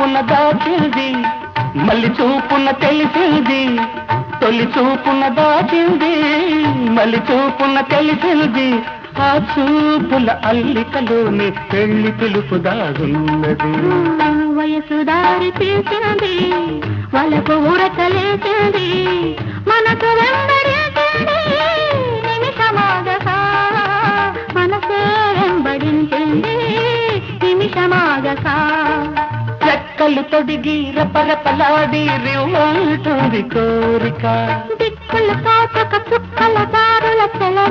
చూపున దాచింది, మళ్ళీ చూపున తెలిసింది. తొలి చూపున దాచింది, మళ్ళీ చూపున తెలిసింది. ఆ చూపుల అల్లికలోని పెళ్లి పిలుపు దాగున్నది. వయసు దారి తీసింది, వాళ్ళకు ఊరకలేసింది, మనకు వెంబడించింది నిమిషమాగగా, మనసే వెంబడించింది నిమిషమాగగా. రెక్కలు తొడిగి రపరపలాడి రివ్వంటుంది కోరిక, దిక్కులు కాచక చుక్కల దారుల చెల